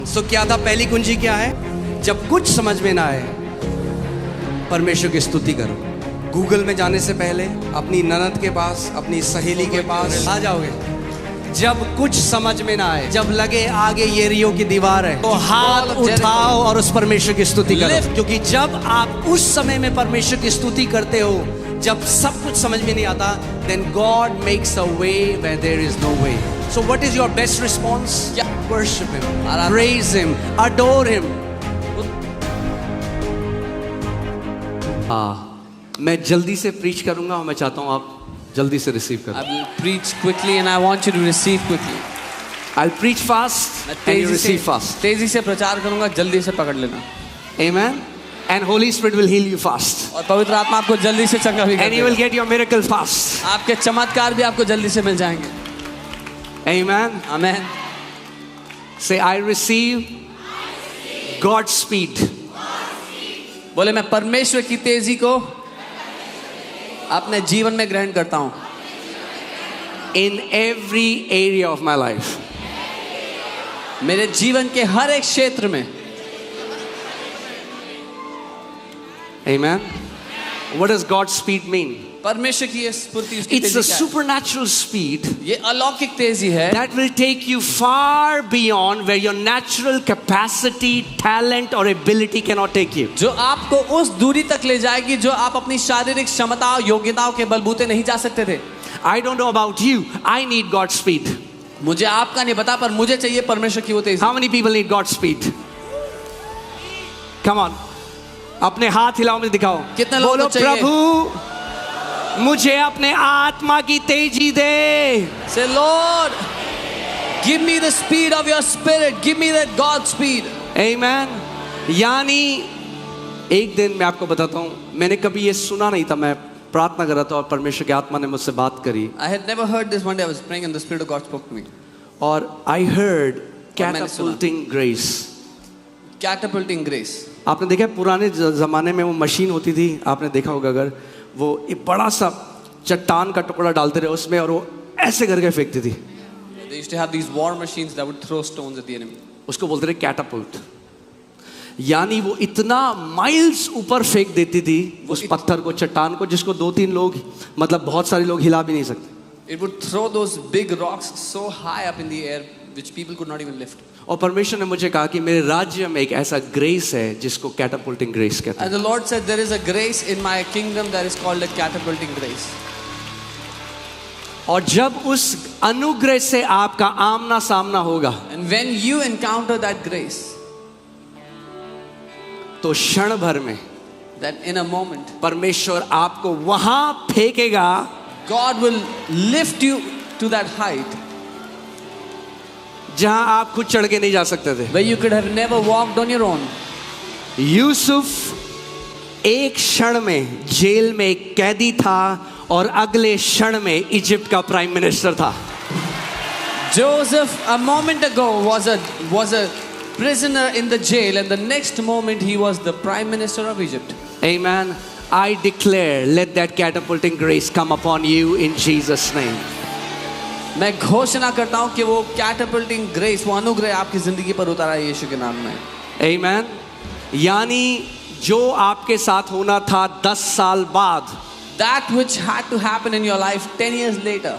सो क्या था, पहली कुंजी क्या है? जब कुछ समझ में ना आए, परमेश्वर की स्तुति करो। गूगल में जाने से पहले अपनी ननद के पास, अपनी सहेली के पास आ जाओगे। जब कुछ समझ में ना आए, जब लगे आगे येरियो की दीवार है, तो हाथ उठाओ और उस परमेश्वर की स्तुति करो। क्योंकि जब आप उस समय में परमेश्वर की स्तुति करते हो, जब सब कुछ समझ में नहीं आता, then God makes a way where there is no way. So what is your best response? Worship Him, praise Him, adore Him. मैं जल्दी से प्रीच करूंगा और मैं चाहता हूं आप जल्दी से रिसीव करें। I will preach quickly and I want you to receive quickly. I'll preach fast and you receive fast. तेजी से प्रचार करूंगा, जल्दी से पकड़ लेना। Amen. And Holy Spirit will heal you fast. और पवित्र आत्मा आपको जल्दी से चंगा भी And you will get your miracle fast. आपके चमत्कार भी आपको जल्दी से मिल जाएंगे। Amen. Amen. Say, I receive God's speed. बोले मैं परमेश्वर की तेजी को अपने जीवन में ग्रहण करता हूं। In every area of my life. मेरे जीवन के हर एक क्षेत्र में। Amen. What does God's speed mean? परमेश्वर की ये स्फूर्ति, उसकी It's a तेजी क्या है? supernatural speed ये अलौकिक तेजी है that will take you far beyond where your natural capacity, talent or ability cannot take you. जो आपको उस दूरी तक ले जाएगी जो आप अपनी शारीरिक क्षमता योग्यताओं के बलबूते नहीं जा सकते थे। I don't know about you. I need God's speed. मुझे आपका नहीं पता, पर मुझे चाहिए परमेश्वर की वो तेजी। How many people need God's speed? Come on. अपने हाथ हिलाओ, मुझे दिखाओ। कितने लोगों बोलो, को चाहिए? प्रभु मुझे अपने आत्मा की तेजी दे। Say, Lord, give me the speed of your spirit. Give me that God speed. Amen. यानी एक दिन मैं आपको बताता हूँ, मैंने कभी ये सुना नहीं था। मैं प्रार्थना कर रहा था और परमेश्वर की आत्मा ने मुझसे बात करी। I had never heard this. One day I was praying and the Spirit of God spoke to me. और I heard मैंने सुना। catapulting grace. Catapulting grace. आपने देखा है, पुराने ज़माने में वो मशीन होती थी, आपने देखा होगा अगर, वो एक बड़ा सा चट्टान का टुकड़ा डालते रहे उसमें और वो ऐसे करके फेंकती थी। They used to have these war machines that would throw stones at the enemy. उसको बोलते थे कैटापुल्ट। यानी वो इतना माइल्स ऊपर फेंक देती थी उस पत्थर को, चट्टान को, जिसको 2-3 लोग, मतलब बहुत सारे लोग हिला भी नहीं सकते। It would throw those big rocks so high up in the air which people could not even lift. और परमेश्वर ने मुझे कहा कि मेरे राज्य में एक ऐसा ग्रेस है जिसको कैटापुल्टिंग ग्रेस कहते And हैं। the Lord said there is a grace in my kingdom that is called a catapulting grace. और जब उस अनुग्रह से आपका आमना सामना होगा, And when you encounter that grace, तो क्षण भर में that in a moment परमेश्वर आपको वहां फेंकेगा God will lift you to that height जहां आप खुद चढ़ के नहीं जा सकते थे। where you could have never walked on your own. Yusuf एक क्षण में जेल में एक कैदी था और अगले क्षण में इजिप्ट का प्राइम मिनिस्टर था। Joseph a moment ago was a prisoner in the jail, and the next moment he was the prime minister of Egypt. Amen. I declare, let that catapulting grace come upon you in Jesus' name. मैं घोषणा करता हूं कि वो catapulting grace, वो अनुग्रह आपकी जिंदगी पर उतारा है यीशु के नाम में। Amen. यानी जो आपके साथ होना था 10 साल बाद, That which had to happen in your life 10 years later.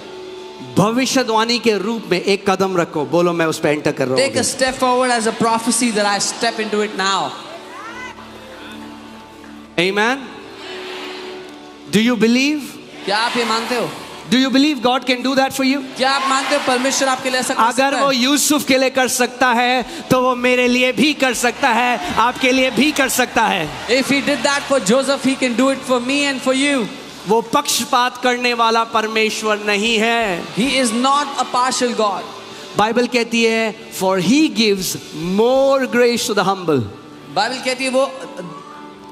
भविष्यवाणी के रूप में एक कदम रखो, बोलो मैं उस पे एंटर कर रहा Take a हूँ। step forward as a prophecy that I step into it now. Amen. Do you believe? क्या आप ये मानते हो? Do you believe God can do that for you? क्या आप मानते हो परमेश्वर आपके लिए ऐसा कर सकता अगर है? वो यूसुफ के लिए कर सकता है तो वो मेरे लिए भी कर सकता है, आपके लिए भी कर सकता है। If he did that for Joseph, he can do it for me and for you. वो पक्षपात करने वाला परमेश्वर नहीं है। He is not a partial God. Bible कहती है for he gives more grace to the humble. Bible कहती है वो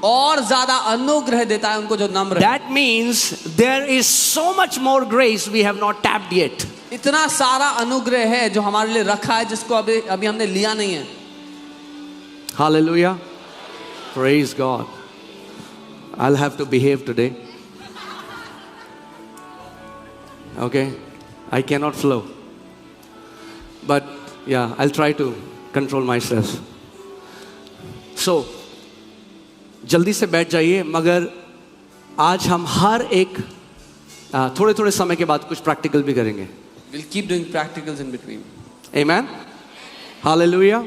और ज्यादा अनुग्रह देता है उनको जो नम्र है। That means there is so much more grace we have not tapped yet. इतना सारा अनुग्रह है जो हमारे लिए रखा है जिसको अभी हमने लिया नहीं है। Hallelujah. Praise God. I'll have to behave today. Okay. I cannot flow. But yeah, I'll try to control myself. So जल्दी से बैठ जाइए, मगर आज हम हर एक थोड़े थोड़े समय के बाद कुछ प्रैक्टिकल भी करेंगे। We'll keep doing practicals in between. Amen. Hallelujah.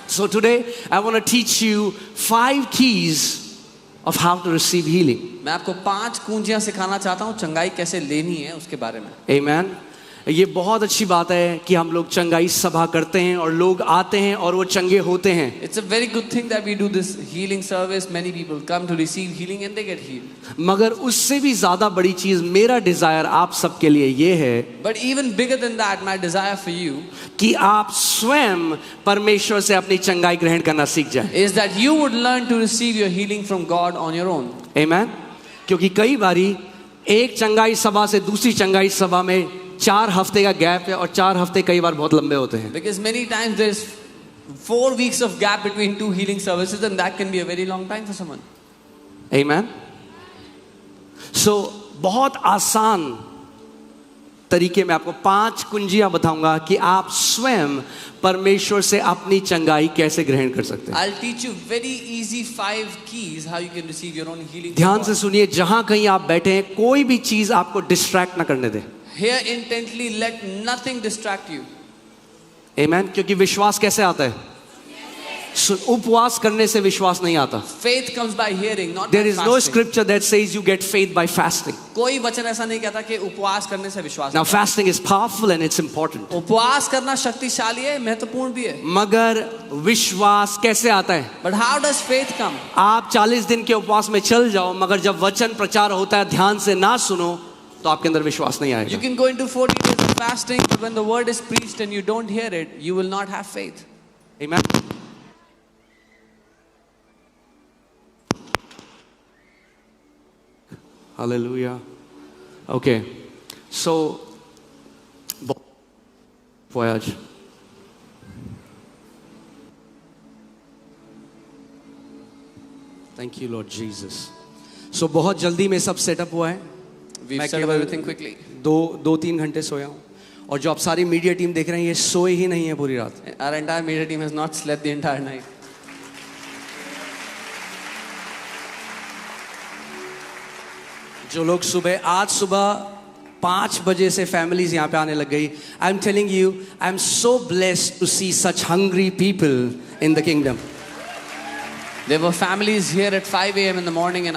So today I want to teach you 5 keys of how to receive healing. मैं आपको 5 कुंजियां सिखाना चाहता हूँ चंगाई कैसे लेनी है उसके बारे में। Amen. ये बहुत अच्छी बात है कि हम लोग चंगाई सभा करते हैं और लोग आते हैं और वो चंगे होते हैं। It's a very good thing that we do this healing service. Many people come to receive healing and they get healed. मगर उससे भी ज्यादा बड़ी चीज मेरा डिजायर आप सबके लिए ये है But even bigger than that, my desire for you कि आप स्वयं परमेश्वर से अपनी चंगाई ग्रहण करना सीख जाएं। is that you would learn to receive your healing from God on your own. Amen. क्योंकि कई बारी एक चंगाई सभा से दूसरी चंगाई सभा में 4 हफ्ते का गैप है, और 4 हफ्ते कई बार बहुत लंबे होते हैं। Because many times there's 4 weeks of gap between 2 healing services, and that can be a very long time for someone. Amen. So बहुत आसान तरीके में आपको 5 कुंजियां बताऊंगा कि आप स्वयं परमेश्वर से अपनी चंगाई कैसे ग्रहण कर सकते हैं। I'll teach you very easy 5 keys how you can receive your own healing. ध्यान से सुनिए, जहां कहीं आप बैठे हैं कोई भी चीज आपको डिस्ट्रैक्ट ना करने दे। Hear intently, let nothing distract you. Amen. क्योंकि विश्वास कैसे आता है? उपवास करने से विश्वास नहीं आता। Faith comes by hearing, not There by is no fasting. scripture that says you get faith by fasting. कोई वचन ऐसा नहीं कहता कि उपवास करने से विश्वास Now आता है। fasting is powerful and it's important. उपवास करना शक्तिशाली है, महत्वपूर्ण भी है। मगर विश्वास कैसे आता है? But how does faith come? आप 40 दिन के उपवास में चल जाओ, मगर जब वचन प्रचार होता है ध्यान से ना सुनो तो आपके अंदर विश्वास नहीं You आएगा। can go into 40 days of fasting, but when the word is preached and you don't hear it, you will not have faith. Amen. Hallelujah. Okay. So voyage. Thank you Lord Jesus. So बहुत जल्दी में सब setup हुआ है। We've मैं set up केवल everything quickly. 2-3 घंटे सोया हूँ, और जो आप सारी मीडिया टीम देख रहे हैं ये सोए ही नहीं है पूरी रात। Our entire media team has not slept the entire night. जो लोग आज सुबह 5 बजे से फैमिलीज यहाँ पे आने लग गई। I am telling you, I am so blessed to see such hungry people in the kingdom. There were families here at 5 a.m. in the morning, and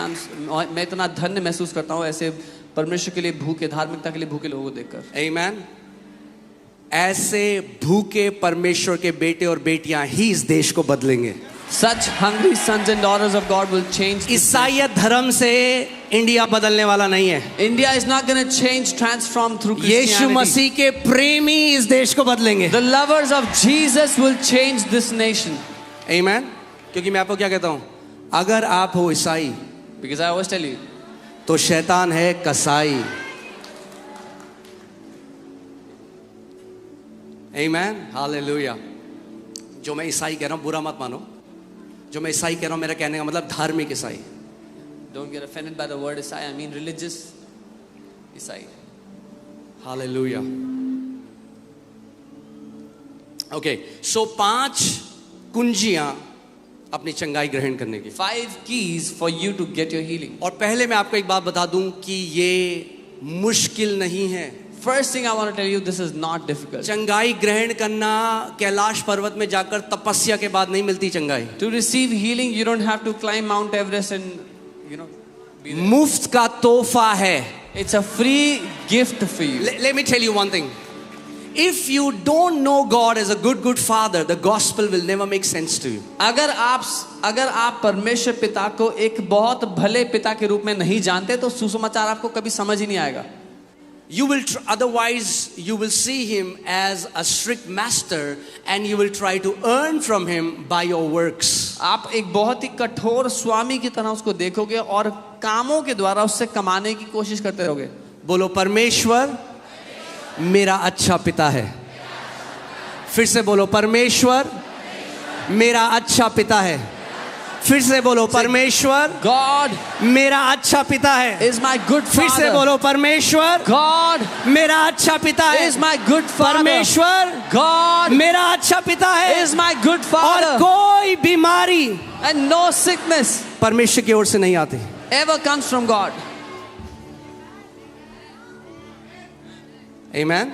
मैं इतना धन्य महसूस करता हूँ ऐसे परमेश्वर के लिए भूखे, धार्मिकता के लिए भूखे लोगों को देखकर। आमीन। ऐसे भूखे परमेश्वर के बेटे और बेटियां ही इस देश को बदलेंगे। Such hungry sons and daughters of God will change this ईसाईयत धर्म से इंडिया बदलने वाला नहीं है। nation. India is not going to change, transform through Yeshu Christianity. मसीह के प्रेमी इस देश को बदलेंगे। The lovers of Jesus will change this nation. आमीन। क्योंकि मैं आपको क्या कहता हूँ, अगर आप हो ईसाई Because I always tell you, तो शैतान है कसाई। आमीन। हालेलुया। जो मैं ईसाई कह रहा हूँ बुरा मत मानो, जो मैं ईसाई कह रहा हूँ मेरा कहने का मतलब धार्मिक ईसाई। don't get offended by the word Isai. I mean religious Isai. Hallelujah. Okay, so 5 कुंजियां अपनी चंगाई ग्रहण करने की। 5 keys for you to get your healing. और पहले मैं आपको एक बात बता दूं कि ये मुश्किल नहीं है। First thing I want to tell you, this is not difficult. चंगाई ग्रहण करना कैलाश पर्वत में जाकर तपस्या के बाद नहीं मिलती चंगाई। To receive healing, you don't have to climb Mount Everest and, be there. मुफ्त का तोहफा है। It's a free gift for you. Let me tell you one thing. If you don't know God as a good father, the gospel will never make sense to you. अगर आप परमेश्वर पिता को एक बहुत भले पिता के रूप में नहीं जानते तो सुसमाचार आपको कभी समझ ही नहीं आएगा। You will otherwise you will see him as a strict master and you will try to earn from him by your works. आप एक बहुत ही कठोर स्वामी की तरह उसको देखोगे और कामों के द्वारा उससे कमाने की कोशिश करते रहोगे। बोलो परमेश्वर मेरा अच्छा पिता है। फिर से बोलो परमेश्वर मेरा अच्छा पिता है। फिर से बोलो, परमेश्वर God मेरा अच्छा पिता है। is my good फिर से father. बोलो, परमेश्वर God मेरा अच्छा पिता है। is my good father. परमेश्वर God मेरा अच्छा पिता है। is my good और father. कोई बीमारी And no sickness परमेश्वर की ओर से नहीं आती। ever comes from God. आमीन।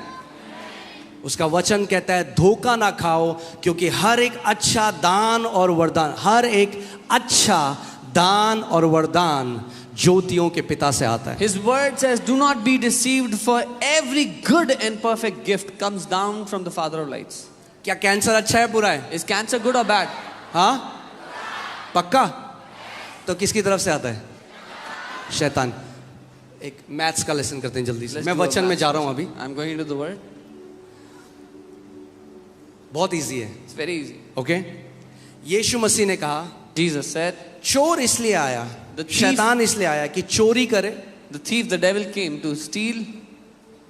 उसका वचन कहता है धोखा ना खाओ, क्योंकि हर एक अच्छा दान और वरदान, हर एक अच्छा दान और वरदान ज्योतियों के पिता से आता है। His word says, do not be deceived, for every good and perfect gift comes down from the Father of lights. क्या कैंसर अच्छा है बुरा है? Is cancer good or bad? हाँ, पक्का? तो किसकी तरफ से आता है? शैतान। एक मैथ्स का लेसन करते हैं जल्दी से। Let's मैं do a वचन में math जा रहा हूं अभी। I'm going into the word. बहुत इजी है। It's very easy. ओके? यीशु मसीह ने कहा, Jesus said, चोर इसलिए आया, The thief- शैतान इसलिए आया कि चोरी करे, the thief, the devil came to steal,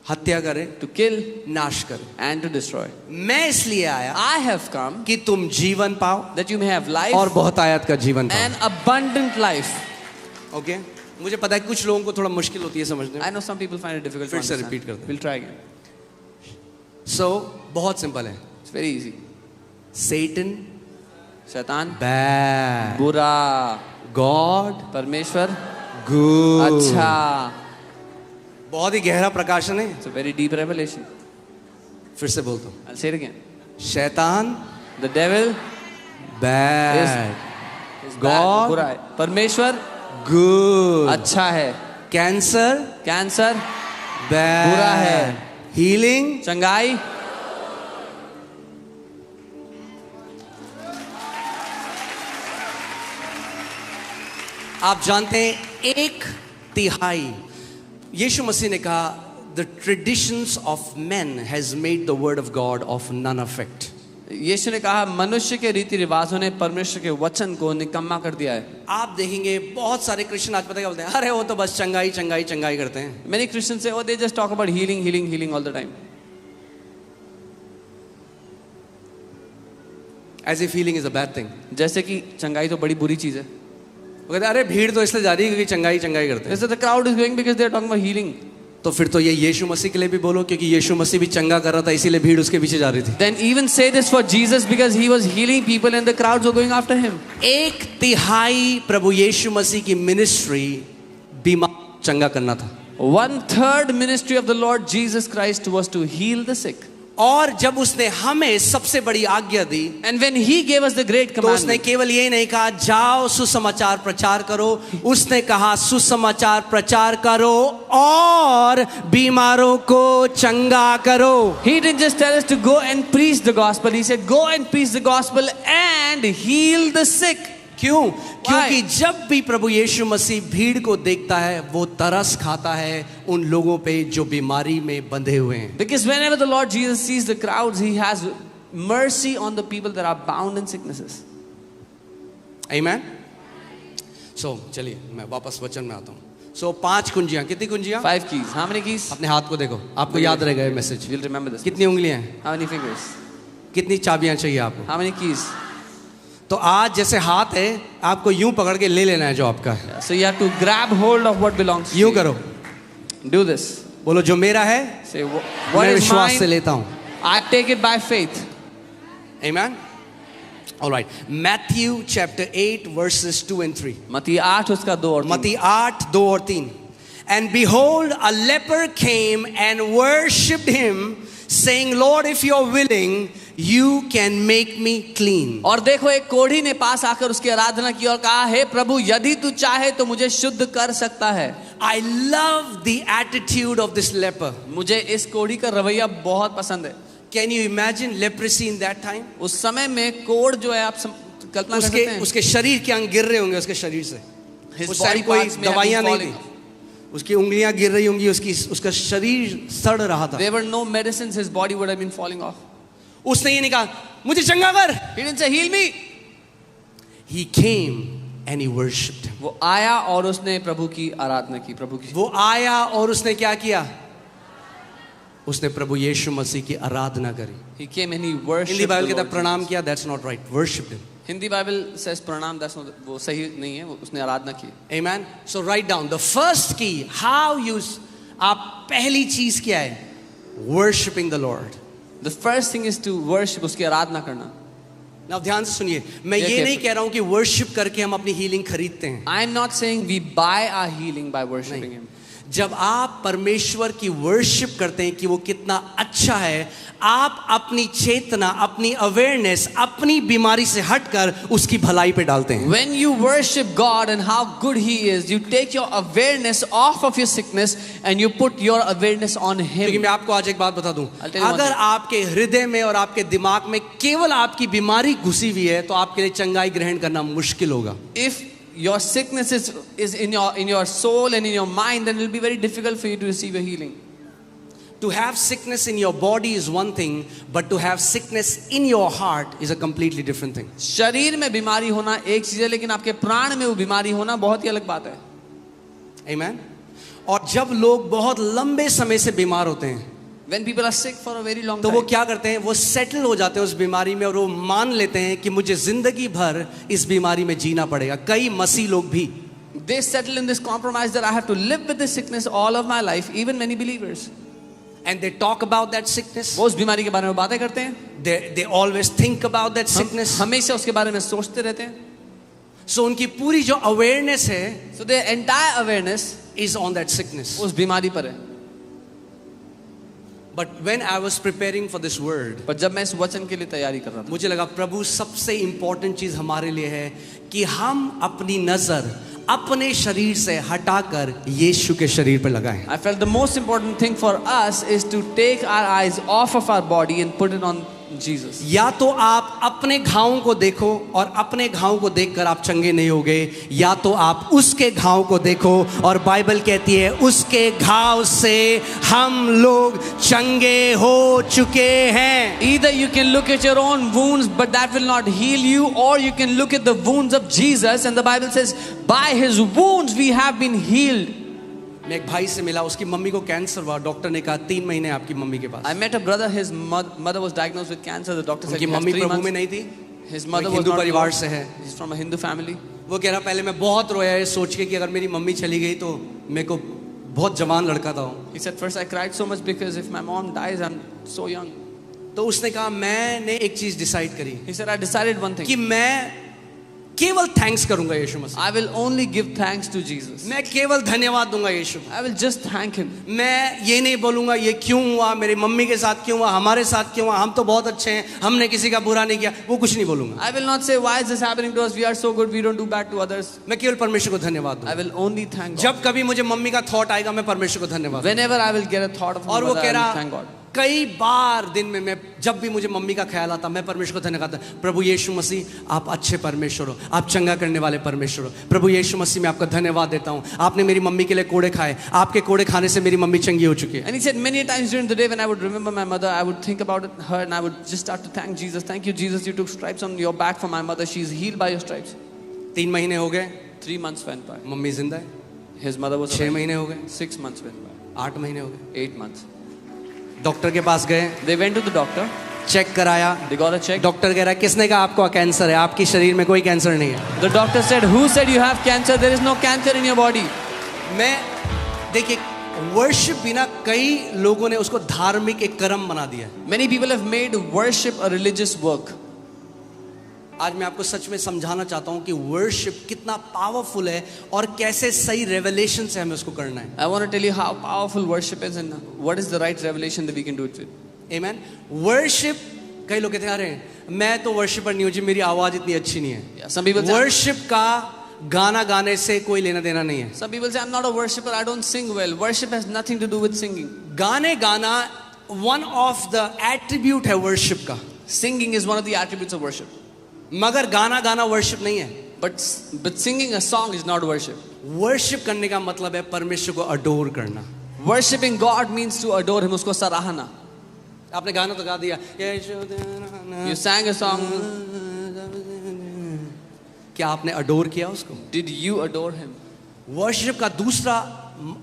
हत्या करे, to kill, नाश करे। and to destroy. मैं इसलिए आया I have come कि तुम जीवन पाओ that you may have life और बहुत आयत का जीवन पाओ। and abundant life. ओके? मुझे पता है कुछ लोगों को थोड़ा मुश्किल होती है समझने I में। know some people find it difficult to फिर से understand. repeat करते हैं। We'll try again. सो बहुत सिंपल है। It's very easy. Satan शैतान bad, बुरा, God परमेश्वर good। अच्छा. बहुत ही गहरा प्रकाशन है। It's a very deep revelation. फिर से बोलता हूँ, I'll say it again. शैतान The devil bad, is bad, God बुरा है. परमेश्वर good, अच्छा है. कैंसर कैंसर bad, बुरा है. हीलिंग चंगाई आप जानते हैं 1/3 यीशु मसीह ने कहा the traditions of man has made the word of God of none effect. यीशु ने कहा मनुष्य के रीति रिवाजों ने परमेश्वर के वचन को निकम्मा कर दिया है. आप देखेंगे बहुत सारे क्रिश्चियन आज पता क्या बोलते हैं, अरे वो तो बस चंगाई चंगाई चंगाई करते हैं। Many Christians say, oh, they just talk about healing, healing, healing all the time. As a feeling is a bad thing. जैसे कि चंगाई तो बड़ी बुरी चीज है. वो कहते हैं अरे भीड़ तो इसलिए जा रही है क्योंकि चंगाई चंगाई करते हैं। They say the crowd is going because they are talking about healing. तो फिर तो ये यीशु मसीह के लिए भी बोलो, क्योंकि यीशु मसीह भी चंगा कर रहा था इसीलिए भीड़ उसके पीछे जा रही थी। Then even say this for Jesus because he was healing people and the crowds were going after him. 1/3 प्रभु यीशु मसीह की मिनिस्ट्री बीमार चंगा करना था। 1/3 ministry of the Lord Jesus Christ was to heal the sick. और जब उसने हमें सबसे बड़ी आज्ञा दी, And when he gave us the great तो उसने commandment, केवल ये नहीं कहा जाओ सुसमाचार प्रचार करो, उसने कहा सुसमाचार प्रचार करो और बीमारों को चंगा करो। he didn't just tell us to go and preach the gospel. He said go and preach the gospel and heal the sick. क्यों? क्योंकि जब भी प्रभु यीशु मसीह भीड़ को देखता है वो तरस खाता है उन लोगों पे जो बीमारी में बंधे हुए हैं। Because whenever the Lord Jesus sees the crowds, he has mercy on the people that are bound in sicknesses. आमीन। सो चलिए मैं वापस वचन में आता हूँ। सो 5 कुंजियां, कितनी कुंजियां? 5 keys. How many keys? अपने हाथ को देखो, आपको याद रहेगा ये मैसेज। You'll remember this. कितनी उंगलियां हैं? How many fingers? कितनी चाबियां चाहिए आपको? How many keys? तो आज जैसे हाथ है आपको यूं पकड़ के ले लेना है जो आपका है। So you have to grab hold of what belongs to यूं you. करो, Do this. बोलो जो मेरा है Say what मैं is विश्वास से mine, लेता हूं। I take it by faith. Amen. All right. Matthew chapter 8 verses 2 and 3. मत्ती 8 उसका 2 और 3. मत्ती 8 2 और 3. And behold, a leper came and worshipped him, saying, Lord, if you're willing, you can make me clean. और देखो एक कोढ़ी ने पास आकर उसकी आराधना की और कहा, हे प्रभु यदि तू चाहे तो मुझे शुद्ध कर सकता है. I love the attitude of this leper. मुझे इस कोढ़ी का रवैया बहुत पसंद है. Can you imagine leprosy in that time? उस समय में कोढ़ जो है आप कल्पना कर सकते हैं. उसके शरीर के अंग गिर रहे होंगे उसके शरीर से. His उस टाइम body कोई parts may have दवाइयां been नहीं falling थी. उसकी उंगलियां गिर रही होंगी, उसका शरीर सड़ रहा था. There were no medicines, his body would have been falling off. उसने ये नहीं कहा मुझे चंगा कर. He didn't say heal me. He came and he worshipped him. वो आया और उसने प्रभु की आराधना की. प्रभु की वो आया और उसने क्या किया? उसने प्रभु यीशु मसीह की आराधना करी। He came and he worshipped Hindi the Bible Lord कहता है प्रणाम Jesus. किया, that's not right, worshipped him. Hindi Bible says प्रणाम, that's not, वो सही नहीं है, वो उसने आराधना की। Amen. So write down the first key, how you, आप पहली चीज क्या है? Worshipping the Lord. The first thing is to worship, उसकी आराधना करना। Now ध्यान से सुनिए, मैं ये ये क्या- नहीं कह रहा हूं कि वर्शिप करके हम अपनी हीलिंग खरीदते हैं। I am not saying we buy our healing by worshiping नहीं। him. जब आप परमेश्वर की वर्शिप करते हैं कि वो कितना अच्छा है, आप अपनी चेतना, अपनी अवेयरनेस अपनी बीमारी से हटकर उसकी भलाई पे डालते हैं। When you worship God and how good He is, you take your awareness off of your sickness and you put your awareness on क्योंकि Him. मैं आपको आज एक बात बता दूं, I'll tell you one अगर thing. आपके हृदय में और आपके दिमाग में केवल आपकी बीमारी घुसी हुई है तो आपके लिए चंगाई ग्रहण करना मुश्किल होगा। If your sickness is in your soul and in your mind, then it will be very difficult for you to receive your healing. To have sickness in your body is one thing, but to have sickness in your heart is a completely different thing. शरीर में बीमारी होना एक चीज है, लेकिन आपके प्राण में वो बीमारी होना बहुत ही अलग बात है। Amen. और जब लोग बहुत लंबे समय से बीमार होते हैं When people are sick for a very long तो वो time, क्या करते हैं, वो सेटल हो जाते हैं उस बीमारी में और वो मान लेते हैं कि मुझे जिंदगी भर इस बीमारी में जीना पड़ेगा। कई मसीह लोग भी they settle in this compromise that I have to live with this sickness all of my life, even many believers. and they talk about that sickness, वो उस बीमारी के बारे में बातें करते हैं, they always think about that sickness. हमेशा उसके बारे में सोचते रहते हैं। So उनकी पूरी जो अवेयरनेस है So their entire awareness is on that sickness. उस बीमारी पर है। But when I was preparing for this word, पर जब मैं इस वचन के लिए तैयारी कर रहा था, मुझे लगा प्रभु सबसे इंपॉर्टेंट चीज हमारे लिए है कि हम अपनी नजर अपने शरीर से हटाकर यीशु के शरीर पर लगाएं। I felt the most important thing for us is to take our eyes off of our body and put it on Jesus. या तो आप अपने घावों को देखो और अपने घावों को देखकर आप चंगे नहीं होगे, या तो आप उसके घाव को देखो और बाइबल कहती है उसके घाव से हम लोग चंगे हो चुके हैं। Either you can look at your own wounds, but that will not heal you, or you can look at the wounds of Jesus, and the Bible says, by His wounds we have been healed. मैं एक भाई से मिला, उसकी mummy को cancer हुआ, doctor ने कहा 3 महीने आपकी मम्मी के पास। I met a brother, his mother was diagnosed with cancer. The doctor said उनकी he has मम्मी 3 प्रभु में months. नहीं थी, His वो mother एक was हिंदू not परिवार Lord. से है। He's from a Hindu family. वो कह रहा पहले मैं बहुत रोया है सोच के कि अगर मेरी मम्मी चली गई तो मेरे को, बहुत जवान लड़का था वो, He said, first I cried so much because if my mom dies, I'm so young. तो उसने कहा मैंने एक चीज डिसाइड करी He said, I decided one thing. कि मैं केवल थैंक्स करूंगा यीशु मसीह, I will only give thanks to Jesus. मैं केवल धन्यवाद दूंगा यीशु। I will just thank Him. मैं ये नहीं बोलूंगा ये क्यों हुआ, मेरी मम्मी के साथ क्यों हुआ, हमारे साथ क्यों हुआ, हम तो बहुत अच्छे हैं, हमने किसी का बुरा नहीं किया, वो कुछ नहीं बोलूंगा। I will not say, why is this happening to us? We are so good, we don't do bad to others. मैं केवल परमेश्वर को धन्यवाद I दूंगा। will only thank God. जब कभी मुझे मम्मी का थॉट आएगा मैं परमेश्वर को धन्यवाद दूंगा। Whenever I will get a thought of और my वो mother, कह I will रहा thank God. कई बार दिन में मैं जब भी मुझे मम्मी का ख्याल आता मैं परमेश्वर को धन्यवाद करता हूं, प्रभु यीशु मसीह आप अच्छे परमेश्वर हो, आप चंगा करने वाले परमेश्वर हो। प्रभु यीशु मसीह मैं आपका धन्यवाद देता हूं, आपने मेरी मम्मी के लिए कोड़े खाए, आपके कोड़े खाने से मेरी मम्मी चंगी हो चुकी है। And he said many times during the day when I would remember my mother, I would think about her and I would just start to thank Jesus. Thank you, Jesus, you took stripes on your back for my mother. She's healed by your stripes. 3 महीने हो गए, 3 months went by. Mummy जिंदा है। His mother was 6 alive. महीने हो गए, 6 months went by. 8 महीने हो गए, 8 months. डॉक्टर के पास गए, They went to the doctor. Check कराया, They got a check. Doctor कह रहा है किसने कहा आपको कैंसर है, आपकी शरीर में कोई कैंसर नहीं है। The doctor said, who said you have cancer? There is no cancer in your body. मैं देखिए वर्शिप बिना कई लोगों ने उसको धार्मिक एक कर्म बना दिया है। Many people have made worship a religious work. आज मैं आपको सच में समझाना चाहता हूं कि वर्शिप कितना पावरफुल है और कैसे सही रेवलेशन से हमें उसको करना है। I want to tell you how powerful worship is and what is the right revelation that we can do it with. Amen. Worship, कई लोग कहते हैं अरे मैं तो वर्शिपर नहीं हूं जी, मेरी आवाज इतनी अच्छी नहीं है। Yeah, some people say, worship का गाना गाने से कोई लेना देना नहीं है। some people say I'm not a worshipper, I don't sing well. Worship has nothing to do with singing. गाने गाना वन ऑफ द एट्रीब्यूट है वर्शिप का, Singing is one of the attributes of worship. मगर गाना गाना worship नहीं है। But singing a song is not worship. Worship करने का मतलब है परमेश्वर को अडोर करना। Worshipping God means to adore Him, उसको सराहना. आपने गाना तो गा दिया, You sang a song. क्या आपने अडोर किया उसको? Did you adore Him? Worship का दूसरा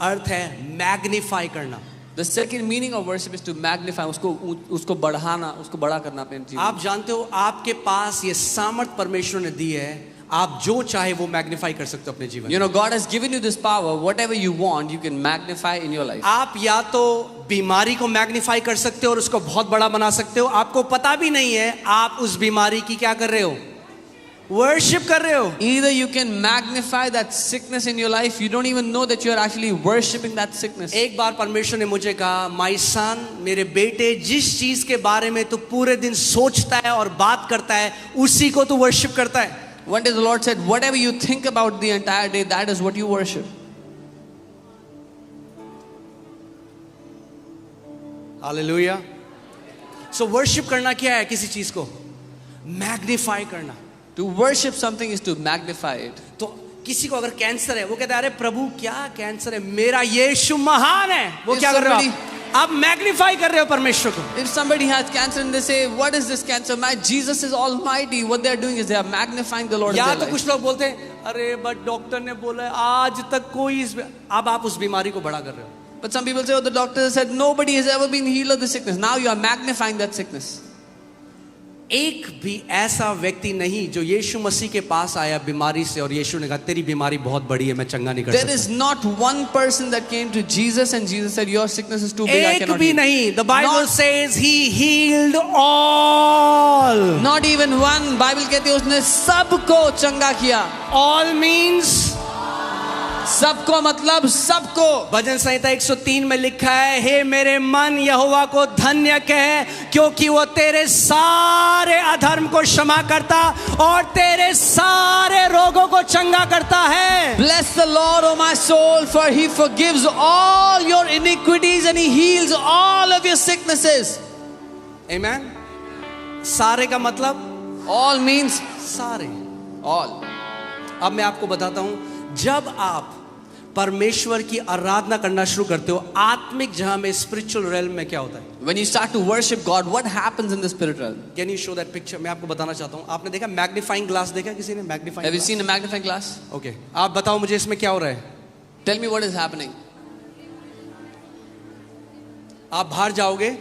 अर्थ है मैग्नीफाई करना। The second meaning of worship is to magnify, उसको बढ़ाना, उसको बड़ा करना अपने जीवन। आप जानते हो आपके पास ये सामर्थ परमेश्वर ने दी है, आप जो चाहे वो मैग्नीफाई कर सकते हो अपने जीवन। You know, God has given you this power. Whatever you want, you can magnify in your life. आप या तो बीमारी को मैग्नीफाई कर सकते हो और उसको बहुत बड़ा बना सकते हो, आपको पता भी नहीं है आप उस बीमारी की क्या कर रहे हो, वर्शिप कर रहे हो। Either you can magnify that sickness in your life, you don't even know that you are actually worshiping that sickness. एक बार परमेश्वर ने मुझे कहा, माय सन, मेरे बेटे, जिस चीज के बारे में तू पूरे दिन सोचता है और बात करता है उसी को तू वर्शिप करता है। One day the Lord said, whatever you think about the entire day, that is what you worship. Hallelujah. So worship करना क्या है, किसी चीज को मैग्नीफाई करना। To worship something is to magnify it. तो किसी को अगर कैंसर है वो कहता है अरे प्रभु क्या कैंसर है, मेरा यीशु महान है, वो क्या कर रहे हो आप मैग्नीफाई कर रहे हो परमेश्वर को। If somebody has cancer and they say, what is this cancer? My Jesus is almighty. What they are doing is they are magnifying the Lord. या तो कुछ लोग बोलते हैं अरे बट डॉक्टर ने बोला आज तक कोई अब आप उस बीमारी को बड़ा कर रहे हो। But some people say, oh, the doctor said nobody has ever been healed of the sickness. Now you are magnifying that sickness. एक भी ऐसा व्यक्ति नहीं जो यीशु मसीह के पास आया बीमारी से और यीशु ने कहा तेरी बीमारी बहुत बड़ी है, मैं चंगा नहीं कर सकता। There is not one person that came to Jesus and Jesus said your sickness is too big, I cannot heal. एक भी नहीं। The Bible says he healed all. Not even one. Bible कहती है उसने सबको चंगा किया। All means सबको मतलब सबको। भजन संहिता 103 में लिखा है, हे मेरे मन यहोवा को धन्य कह क्योंकि वो तेरे सारे अधर्म को क्षमा करता और तेरे सारे रोगों को चंगा करता है। Bless the Lord, O my soul, for he forgives all your iniquities and he heals all of your sicknesses. Amen. सारे का मतलब all means सारे, all. अब मैं आपको बताता हूं, जब आप परमेश्वर की आराधना करना शुरू करते हो आत्मिक जहां में स्पिरिचुअल रेल्म में क्या होता है, when you start to worship God, what happens in the spirit realm? Can you show that picture? मैं आपको बताना चाहता हूं, आपने देखा मैग्नीफाइंग ग्लास, देखा किसी ने magnifying? Have you seen a magnifying glass? Okay, आप बताओ मुझे इसमें क्या हो रहा है। Tell me what is happening. आप बाहर जाओगे,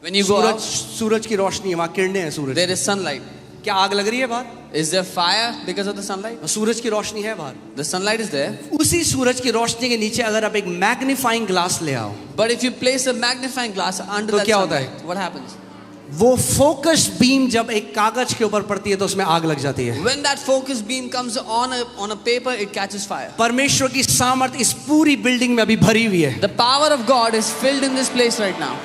when you go out, सूरज की रोशनी है, वहां किरणें हैं सूरज, there is sunlight. क्या आग लग रही है बाहर? Is there fire because of the sunlight? सूरज की रोशनी है बाहर। The sunlight is there. उसी सूरज की रोशनी के नीचे अगर आप एक मैग्नीफाइंग ग्लास ले आओ, But if you place a magnifying glass under तो that क्या होता है? sunlight, what happens? वो फोकस बीम जब एक कागज के ऊपर पड़ती है तो उसमें आग लग जाती है। When that focus beam comes on a paper, it catches fire. परमेश्वर की सामर्थ इस पूरी बिल्डिंग में अभी भरी हुई है। The power of God is filled in this place right now.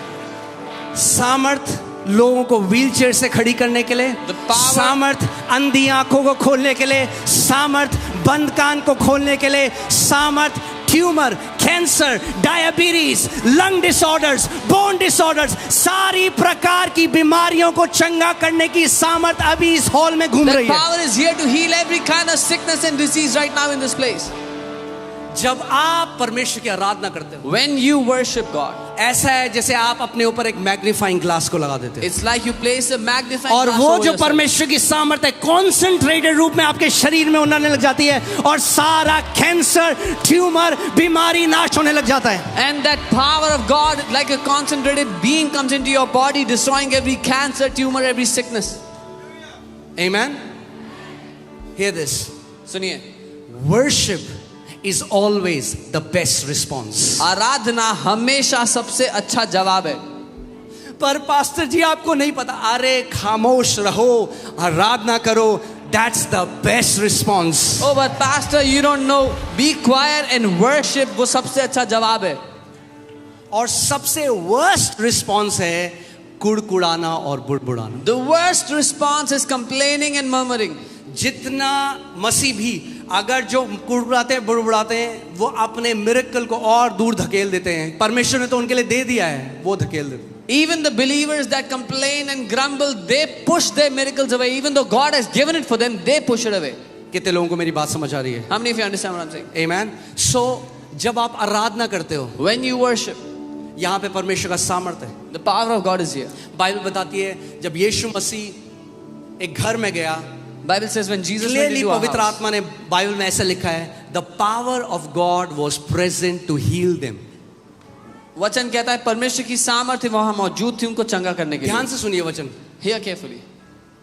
सामर्थ लोगों को व्हीलचेयर से खड़ी करने के लिए, सामर्थ अंधी आंखों को खोलने के लिए, सामर्थ बंद कान को खोलने के लिए, सामर्थ tumour, cancer, diabetes, lung disorders, bone disorders, सारी प्रकार की बीमारियों को चंगा करने की सामर्थ अभी इस हॉल में घूम रही The है। power is here to heal every kind of sickness and disease right now in this place. जब आप परमेश्वर की आराधना करते हो, When you worship God, ऐसा है जैसे आप अपने ऊपर एक मैग्नीफाइंग ग्लास को लगा देते हो it's like you place a magnifying और glass वो over जो yourself. परमेश्वर की सामर्थ है कॉन्सेंट्रेटेड रूप में आपके शरीर में उन्होंने लग जाती है और सारा कैंसर, ट्यूमर, बीमारी नाश होने लग जाता है। And that power of God, like a concentrated being, comes into your body, destroying every cancer, tumor, every sickness. Amen. Hear this. सुनिए, Worship is always the best response. आराधना हमेशा सबसे अच्छा जवाब है। पर पास्टर जी आपको नहीं पता, अरे खामोश रहो, आराधना करो, that's the best response. Oh, but pastor, you don't know. Be quiet and worship. वो सबसे अच्छा जवाब है। और सबसे worst response है कुड़कुड़ाना और बुड़बुड़ाना। The worst response is complaining and murmuring. जितना मसीह भी अगर जो कुड़कुड़ाते हैं, बुड़बुड़ाते हैं, वो अपने मिरेकल को और दूर धकेल देते हैं। परमेश्वर ने तो उनके लिए दे दिया है, वो धकेल देते हैं। Even the believers that complain and grumble, they push their miracles away. Even though God has given it for them, they push it away. कितने लोगों को मेरी बात समझ आ रही है? How many of you understand what I'm saying? Amen. So जब आप आराधना करते हो, When you worship, यहाँ पे परमेश्वर का सामर्थ्य है। the power of God is here. Bible बताती है जब यीशु मसीह एक घर में गया, Bible says when Jesus went clearly into a पवित्र house, आत्मा ने बाइबल में ऐसा लिखा है, the power of God was present to heal them. वचन कहता है परमेश्वर की सामर्थ्य वहां मौजूद थी उनको चंगा करने के ध्यान लिए। से सुनिए वचन। Hear carefully.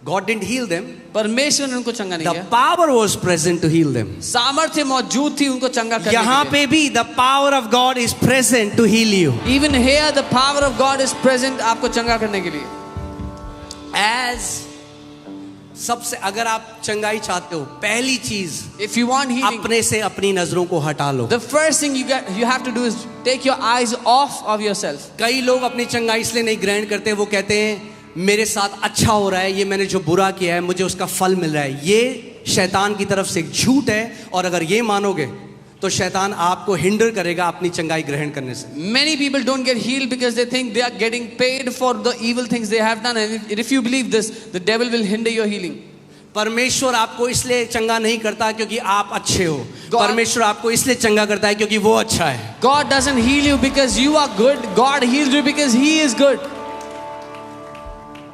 God didn't heal them. परमेश्वर ने उनको चंगा नहीं The किया, power was present to heal them. सामर्थ्य मौजूद थी उनको चंगा करने यहाँ के लिए। पे भी the power of God is present to heal you. Even here the power of God is present आपको चंगा करने के लिए। As सबसे अगर आप चंगाई चाहते हो, पहली चीज If you want healing, अपने से अपनी नजरों को हटा लो। the first thing you have to do is take your eyes off of yourself. कई लोग अपनी चंगाई इसलिए नहीं ग्रहण करते, वो कहते हैं मेरे साथ अच्छा हो रहा है, ये मैंने जो बुरा किया है मुझे उसका फल मिल रहा है। ये शैतान की तरफ से एक झूठ है, और अगर ये मानोगे तो शैतान आपको हिंडर करेगा अपनी चंगाई ग्रहण करने से। Many people don't get healed because they think they are getting paid for the evil things they have done, and if you believe this, the devil will hinder your healing. परमेश्वर आपको इसलिए चंगा नहीं करता क्योंकि आप अच्छे हो, God- परमेश्वर आपको इसलिए चंगा करता है क्योंकि वो अच्छा है। God doesn't heal you because you are good. God heals you because He is good.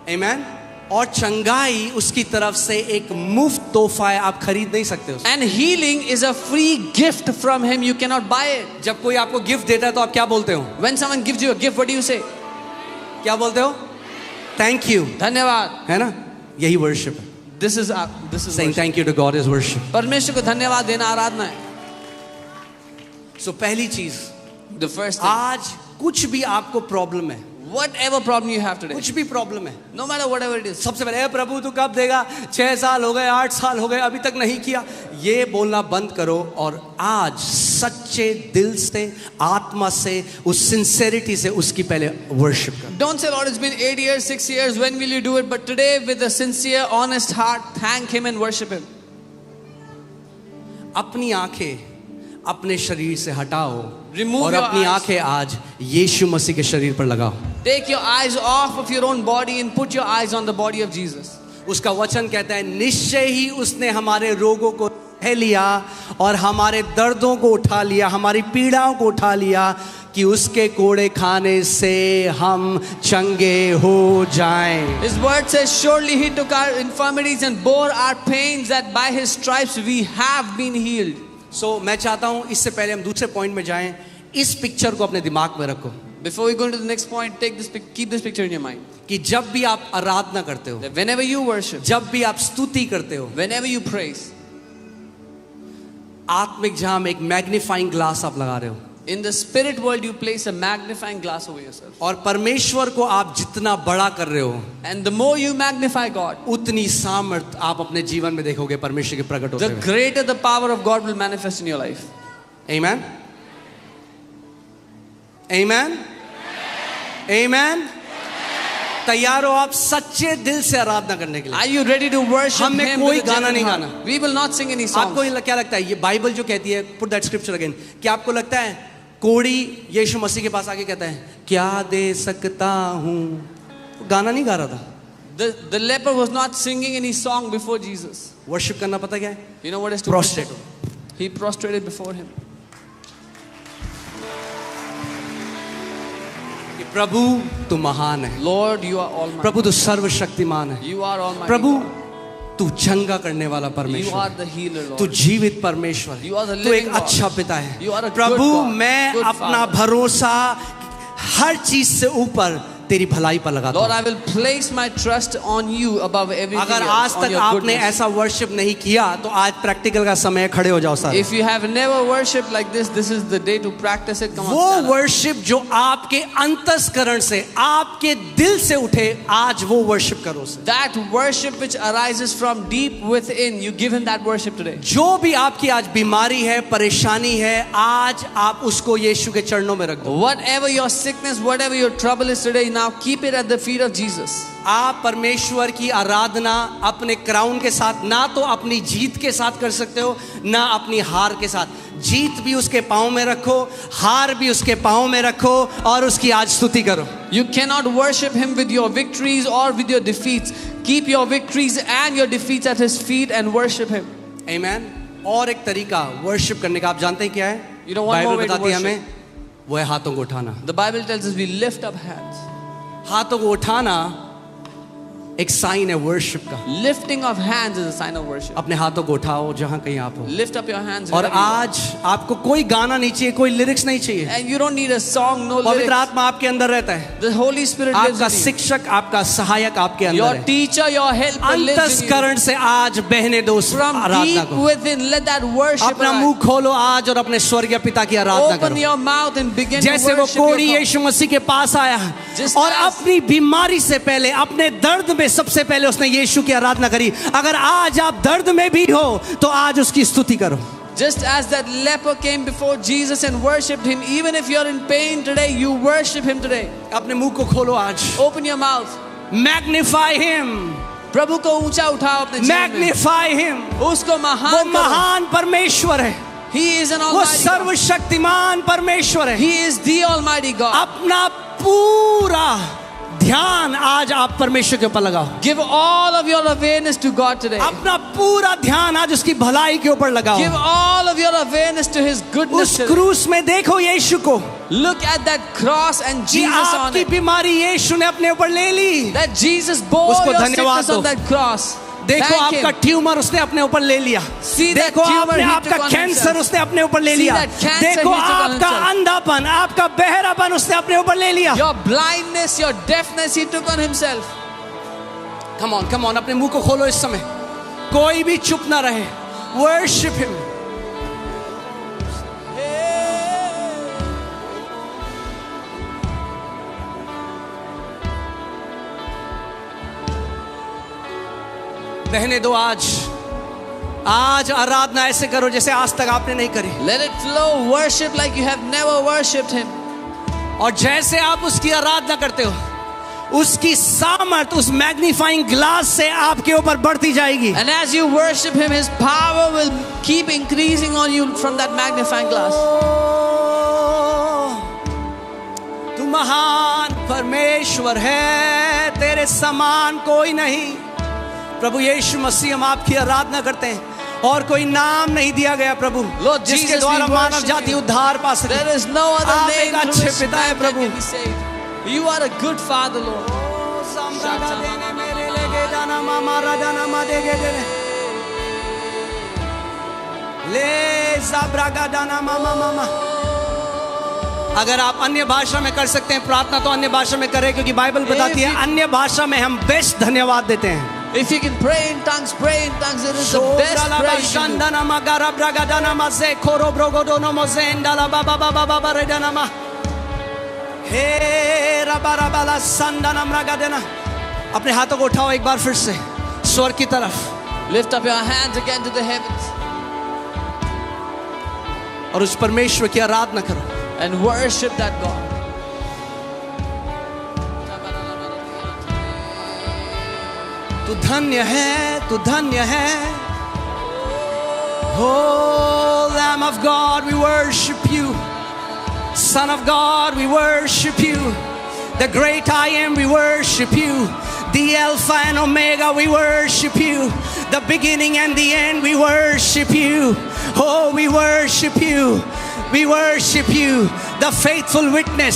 आमीन। और चंगाई उसकी तरफ से एक मुफ्त तोहफा है, आप खरीद नहीं सकते उसको। And healing is a free gift from Him. You cannot buy it. जब कोई आपको गिफ्ट देता है तो आप क्या बोलते हो? When someone gives you a gift, what do you say? क्या बोलते हो? थैंक यू, धन्यवाद. है ना? यही वर्शिप है। This is Saying worship. thank you to God is worship. परमेश्वर को धन्यवाद देना आराधना है. So पहली चीज, The first thing. आज कुछ भी आपको प्रॉब्लम है, Whatever problem you have today, कुछ भी प्रॉब्लम है, no matter whatever it is, सबसे पहले ए प्रभु तू कब देगा? 6 साल हो गए, 8 साल हो गए, अभी तक नहीं किया, ये बोलना बंद करो और आज सच्चे दिल से, आत्मा से, उस सिंसेरिटी से उसकी पहले वर्शिप करो। don't say, Lord, it's been 8 years, 6 years, when will you do it? But today, with a sincere, honest heart, thank Him and worship Him. अपनी आंखें अपने शरीर से हटाओ Remove और your अपनी eyes. आंखें आज यीशु मसीह के शरीर पर लगाओ। Take your eyes off of your own body and put your eyes on the body of Jesus. उसका वचन कहता है निश्चय ही उसने हमारे रोगों को सह लिया और हमारे दर्दों को उठा लिया, हमारी पीड़ाओं को उठा लिया, कि उसके कोड़े खाने से हम चंगे हो जाएं। His word says, surely He took our infirmities and bore our pains, that by His stripes we have been healed. So मैं चाहता हूं इससे पहले हम दूसरे पॉइंट में जाएं, इस पिक्चर को अपने दिमाग में रखो Before we go into the next point, keep this picture in your mind. कि जब भी आप आराधना करते हो, That whenever you worship, जब भी आप स्तुति करते हो, whenever you praise, आत्मिक जहां में एक मैग्नीफाइंग ग्लास आप लगा रहे हो, in the spirit world you place a magnifying glass over yourself. और परमेश्वर को आप जितना बड़ा कर रहे हो, And the more you magnify God, उतनी सामर्थ आप अपने जीवन में देखोगे परमेश्वर के प्रकट होते the हुए। greater the power of God will manifest in your life. Amen. Amen. Amen. तैयार हो आप सच्चे दिल से आराधना करने के लिए? Are you ready to worship हमें Him? कोई with a गाना नहीं genuine गाना। heart? We will not sing any songs. आपको ये क्या लगता है, ये बाइबल जो कहती है, पुट दैट स्क्रिप्चर अगेन, क्या आपको लगता है कोड़ी यीशु मसीह के पास आके कहता है क्या दे सकता हूं? गाना नहीं गा रहा था। The leper was not singing any song before Jesus. Worship करना पता क्या है? You know what is to Prostrate. He prostrated before Him. कि प्रभु तू महान है, Lord, you are almighty. प्रभु तू सर्वशक्तिमान है, You are almighty. Prabhu God. तू चंगा करने वाला You परमेश्वर, are the healer, Lord. तू जीवित परमेश्वर You are the है, तू एक living God. अच्छा पिता है। You are a good Prabhu God, मैं good अपना Father. भरोसा हर चीज से ऊपर तेरी भलाई पर लगाता Lord, हूं। I will place my trust on you above everything अगर else, आज on तक your आपने goodness. ऐसा वर्शिप नहीं किया तो आज प्रैक्टिकल का समय है, खड़े हो जाओ सारे। If you have never worshipped like this, this is the day to practice it. Come on, वो stand up. वर्शिप जो आपके अंतस्करण से, आपके दिल से उठे, आज वो वर्शिप करो उसे। That worship which arises from deep within, you give Him that worship today. जो भी आपकी आज बीमारी है, परेशानी है, आज आप उसको यीशु के चरणों में रख दो। Whatever your sickness, whatever your trouble is today, now keep it at the feet of Jesus. आप परमेश्वर की आराधना अपने क्राउन के साथ, ना तो अपनी जीत के साथ कर सकते हो, ना अपनी हार के साथ। जीत भी उसके पाँव में रखो, हार भी उसके पाँव में रखो और उसकी आज स्तुति करो। You cannot worship Him with your victories or with your defeats. Keep your victories and your defeats at His feet and worship Him. आमीन। और एक तरीका वर्शिप करने का आप जानते हैं क्या है? You know one more Bible way to बताती है worship. हमें, वो है हाथों को उठाना। The Bible tells us we lift up hands. हाथों को उठाना एक साइन है वर्शिप का। Lifting of hands is a sign of worship. अपने हाथों को उठाओ जहां कहीं आप हो। Lift up your hands. और wherever you are. आज आपको कोई गाना नहीं चाहिए, कोई लिरिक्स नहीं चाहिए। And you don't need a song, no पवित्र lyrics. आत्मा आपके अंदर रहता है। The Holy Spirit lives आपका in you. शिक्षक, आपका सहायक आपके अंदर Your है। teacher, your helper lives in you. अंतस्करण से आज बहने दो उस From आराधना deep को। within, let that worship अपना arise. मुंह खोलो आज और अपने स्वर्गीय पिता की आराधना Open करो। your mouth and begin to जैसे वो worship your कोढ़ी God. यीशु मसीह के पास आया Just और as- अपनी बीमारी से पहले, अपने दर्द में सबसे पहले उसने यीशु की आराधना करी। अगर आज आप दर्द में भी हो तो आज उसकी स्तुति करो। Just as that leper came before Jesus and worshipped him, even if you're in pain today, you worship him today. अपने मुंह को खोलो आज। Open your mouth. Magnify him, प्रभु को ऊंचा उठाओ अपने जीवन में. Magnify him. उसको वो महान करो. महान परमेश्वर है, He is an वो almighty God. सर्वशक्तिमान परमेश्वर है। He is the almighty God. अपना पूरा ध्यान आज आप परमेश्वर के ऊपर लगाओ। Give all of your awareness to God today. अपना पूरा ध्यान आज उसकी भलाई के ऊपर लगाओ। Give all of your awareness to His goodness उस today. क्रूस में देखो यीशु को, Look at that cross and कि Jesus on आपकी it. बीमारी यीशु ने अपने ऊपर ले ली। That Jesus bore उसको your धन्यवाद sickness on दो। that cross. देखो Thank आपका Him. ट्यूमर उसने अपने ऊपर ले लिया। See that देखो tumor आपने he आपका took on कैंसर himself. उसने अपने ऊपर ले See लिया। that cancer देखो he took on आपका himself. अंधापन, आपका बहरापन उसने अपने ऊपर ले लिया। Your blindness, your deafness, He took on Himself. Come on, अपने मुंह को खोलो इस समय। कोई भी चुप ना रहे। Worship him. बहने दो आज आराधना ऐसे करो जैसे आज तक आपने नहीं करी। Let it flow. Worship like you have never worshipped Him. और जैसे आप उसकी आराधना करते हो, उसकी सामर्थ उस मैग्नीफाइंग ग्लास से आपके ऊपर बढ़ती जाएगी। And as you worship Him, His power will keep increasing on you from that magnifying glass. तू महान परमेश्वर है, तेरे समान कोई नहीं। प्रभु यीशु मसीह, हम आपकी आराधना करते हैं और कोई नाम नहीं दिया गया प्रभु Lord जिसके Jesus, द्वारा we मानव worship जाति you. उद्धार पा सके। There is no other आप name एक through अच्छे which पिता है man Prabhu. can be saved. You are a good Father, Lord. अगर आप अन्य भाषा में कर सकते हैं प्रार्थना तो अन्य भाषा में करें, क्योंकि बाइबल बताती है अन्य भाषा में हम बेस्ट धन्यवाद देते हैं। If you can pray in tongues, pray in tongues. It is the best prayer you can do. अपने हाथों को उठाओ एक बार फिर से स्वर्ग की तरफ Lift up your hands again to the heavens और उस परमेश्वर की आराधना करो। and worship that God. तू धन्य है, तू धन्य है। Oh, Lamb of God, we worship you. Son of God, we worship you. The great I am, we worship you. The Alpha and Omega, we worship you. The beginning and the end, we worship you. Oh, we worship you. We worship you. The faithful witness,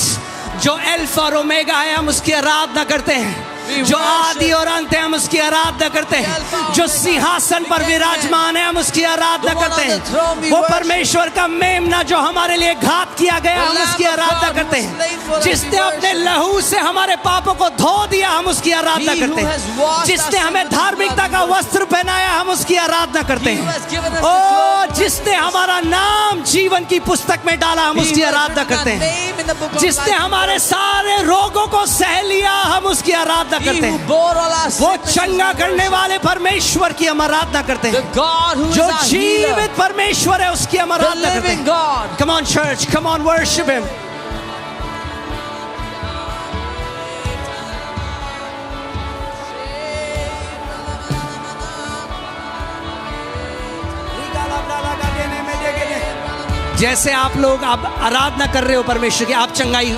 जो alpha और omega है, हम उसकी आराधना करते हैं। जो आदि और अंत है, हम उसकी आराधना करते हैं। जो सिंहासन पर विराजमान है, हम उसकी आराधना करते हैं। वो परमेश्वर का मेमना जो हमारे लिए घात किया गया, हम उसकी आराधना करते हैं। जिसने अपने लहू से हमारे पापों को धो दिया, हम उसकी आराधना करते हैं। जिसने हमें धार्मिकता का वस्त्र पहनाया, हम उसकी आराधना करते हैं। ओ, जिसने हमारा नाम जीवन की पुस्तक में डाला, हम उसकी आराधना करते हैं। जिसने हमारे सारे रोगों को सह लिया, हम उसकी आराधना करते हैं। वो चंगा करने वाले परमेश्वर की हम आराधना करते हैं। जो जीवित परमेश्वर है, उसकी हम आराधना करते हैं। Come on church, come on worship him. जैसे आप लोग आप आराधना कर रहे हो परमेश्वर की, आप चंगाई,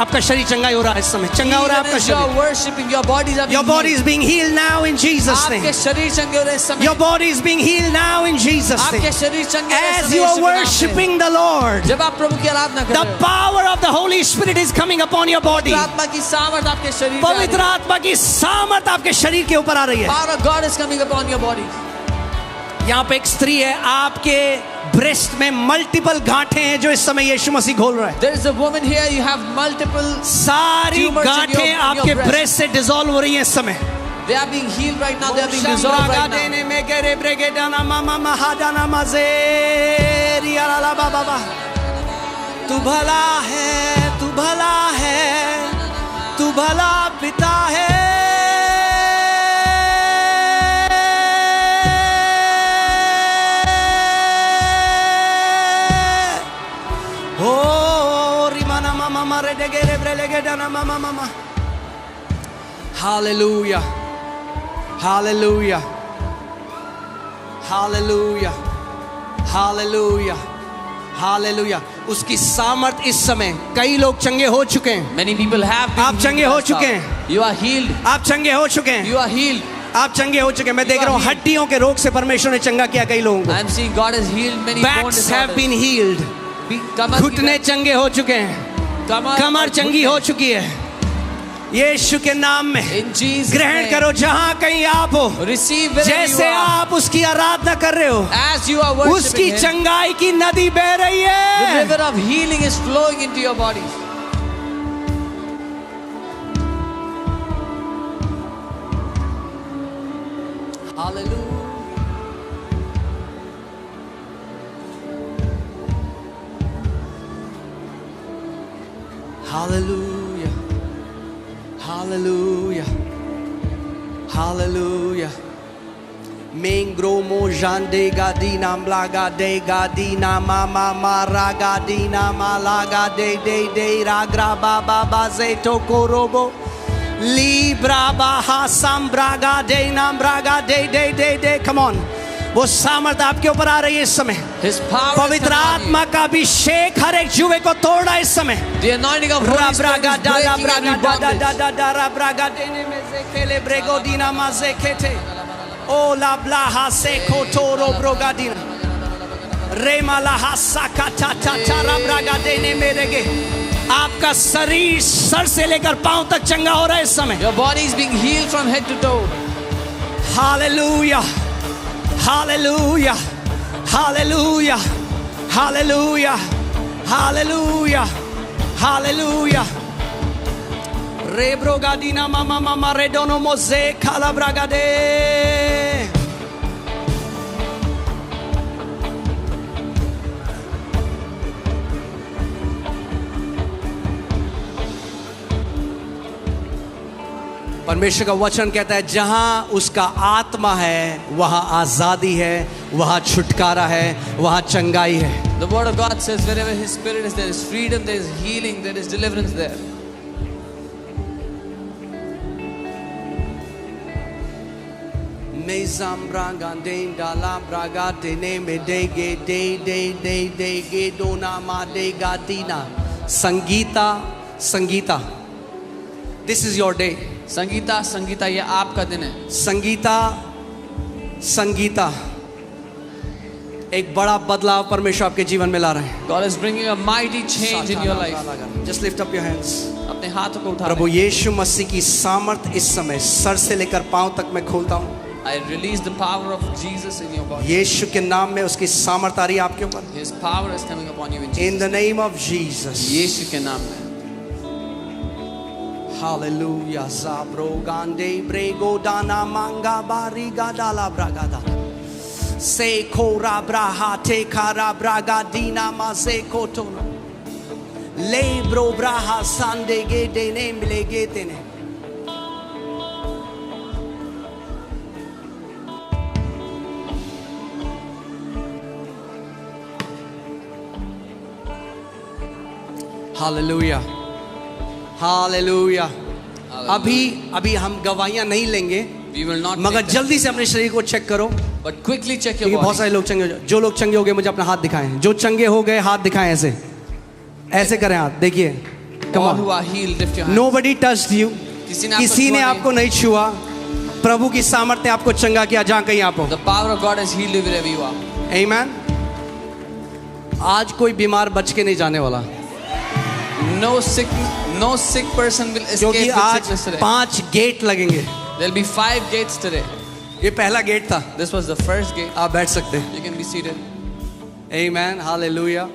आपका शरीर चंगाई हो रहा है इस समय, चंगा हो रहा है आपका Even as you शरीर. are worshiping, your bodies are being Your body is healed. being healed now in Jesus' name. आपके शरीर चंगे हो रहे हैं इस समय. Your body is being healed now in Jesus' आपके name. शरीर चंगे हो रहे हैं इस As समय you यीशु are के नाम में. worshiping the Lord, जब आप प्रभु की आराधना कर the रहे हो, power of the Holy Spirit is coming upon your body. पवित्र आत्मा की सामर्थ आपके शरीर पे आ रही पवित्र है. आत्मा की सामर्थ आपके शरीर के ऊपर आ रही है. Power of God is coming upon your body. यहाँ पे एक स्त्री है, आपके ब्रेस्ट में मल्टीपल गांठें हैं जो इस समय यीशु मसीह खोल रहा है. There is a woman here, you have multiple, सारी tumors in गांठें your आपके breast. ब्रेस्ट से डिसॉल्व हो रही हैं इस समय. they are being healed right now, they are being dissolved right now. तू भला है, तू भला है, तू भला पिता है. Oh, rimana mama mare de gere brelege dana mama mama. Hallelujah. Hallelujah. Hallelujah. Hallelujah. Hallelujah. उसकी सामर्थ इस समय कई लोग चंगे हो चुके हैं. Many people have been आप चंगे healed हो by चुके God. हैं. You are healed. आप चंगे हो चुके हैं. You are healed. आप चंगे हो चुके हैं. मैं You देख are रहा हूँ healed. हड्डियों के रोग से परमेश्वर ने चंगा किया कई लोगों को. I am seeing God has healed many bone Backs have been disorders. healed. कमर की घुटने चंगे हो चुके हैं. कमर चंगी हो चुकी है. यीशु के नाम में In Jesus' ग्रहण name. करो. जहां कहीं आप हो, Receive wherever जैसे you are. आप उसकी आराधना कर रहे हो, As you are उसकी worshiping Him, चंगाई की नदी बह रही the है. river of healing is flowing into your bodies. Hallelujah. Hallelujah. Hallelujah. Hallelujah. Mengro mojande gadina blaga de gadina mama maraga dina malaga de ragra baba bazeto korobo libra baha sambraga de nambraga de. Come on. वो सामर्थ आपके ऊपर आ रही है इस समय. His power is पवित्र coming on you. आत्मा का अभिषेक हर एक जुए को तोड़ा इस समय. The anointing of Holy Spirit is breaking every bondage. O la blaha se kotoro brogadina. Rema la hasakata tatara bragadene merege. आपका शरीर सर से लेकर पांव तक चंगा हो रहा है इस समय. Your body is being healed from head to toe. Hallelujah. Hallelujah. Hallelujah. Hallelujah. Hallelujah. Hallelujah. Rebrogadina mama mama redono moze calabragade. परमेश्वर का वचन कहता है जहां उसका आत्मा है वहां आजादी है, वहां छुटकारा है, वहां चंगाई है. The word of God says wherever His Spirit is, there is freedom, there is healing, there is deliverance there. Mezam braga de dala braga de ne me de ge dona ma de gadina. Sangeeta. This is your day. Sangeeta ये आपका दिन है. संगीता एक बड़ा बदलाव परमेश्वर आपके जीवन में ला रहे हैं. God is bringing a mighty change in your life. Just lift up your hands. अपने हाथों को उठा प्रभु लें. यीशु मसीह की सामर्थ इस समय सर से लेकर पांव तक मैं खोलता हूँ. I release the power of Jesus in your body. यीशु के नाम में उसकी सामर्थ आ रही है आपके ऊपर. His power is coming upon you in In Jesus. the name of Jesus. यीशु के नाम में. Hallelujah. Zabro gande brego dana manga bariga dala bragada. Se kora braha te kara bragadina maze kotono. Lebro braha sande ge dene mlege tene. Hallelujah. Hallelujah. अभी हम गवाहियां नहीं लेंगे. We will not मगर take that. जल्दी से अपने शरीर को चेक करो, But quickly check your क्योंकि बहुत body. सारे लोग चंगे हो जाए। जो लोग चंगे हो गए मुझे अपना हाथ दिखाएं, जो चंगे हो गए हाथ दिखाएं, ऐसे ऐसे करें हाथ, देखिए। All who are healed, lift your hands. Nobody touched you, किसी ने आपको नहीं छुआ, प्रभु की सामर्थ्य आपको चंगा किया जहां कहीं आप हो। The power of God has healed you wherever you are. Amen। आज कोई बीमार बच के नहीं जाने वाला, No sick person will escape क्योंकि with आज sickness today. 5 गेट लगेंगे। There'll be 5 gates today. ये पहला गेट था, This was the first gate. आप बैठ सकते हैं। You can be seated. Amen, hallelujah।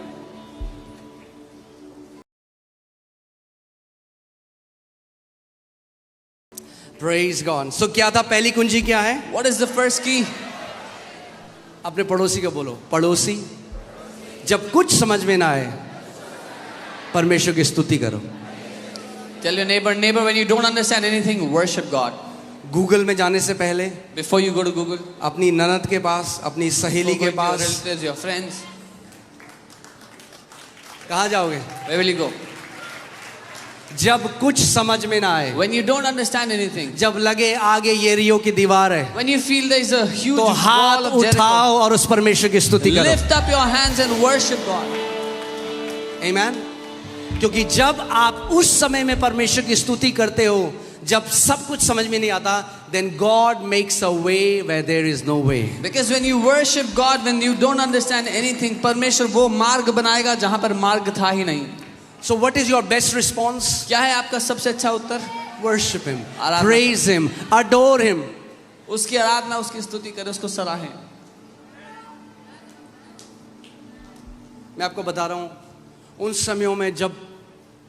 Praise God। So क्या था पहली कुंजी, क्या है? What is the first key? अपने पड़ोसी को बोलो, पड़ोसी जब कुछ समझ में ना आए परमेश्वर की स्तुति करो। Tell your neighbor, when you don't understand anything, worship God. Google में जाने से पहले Before you go to Google, अपनी ननद के पास, अपनी सहेली के before going to your pass, relatives, your friends, कहाँ जाओगे? where will you go? जब कुछ समझ में ना आए, When you don't understand anything, जब लगे आगे येरियो की दीवार है, when you feel there is a huge तो wall हाथ of Jericho, उठाओ और उस परमेश्वर की स्तुति करो। lift up your hands and worship God. Amen। क्योंकि जब आप उस समय में परमेश्वर की स्तुति करते हो, जब सब कुछ समझ में नहीं आता, then God makes a way where there is no way। Because when you worship God, when you don't understand anything, परमेश्वर वो मार्ग बनाएगा जहां पर मार्ग था ही नहीं। So what is your best response? क्या है आपका सबसे अच्छा उत्तर? Worship him, आराधना। praise him, adore him। उसकी आराधना, उसकी स्तुति करें, उसको सराहें। मैं आपको बता रहा हूं, उन समयों में जब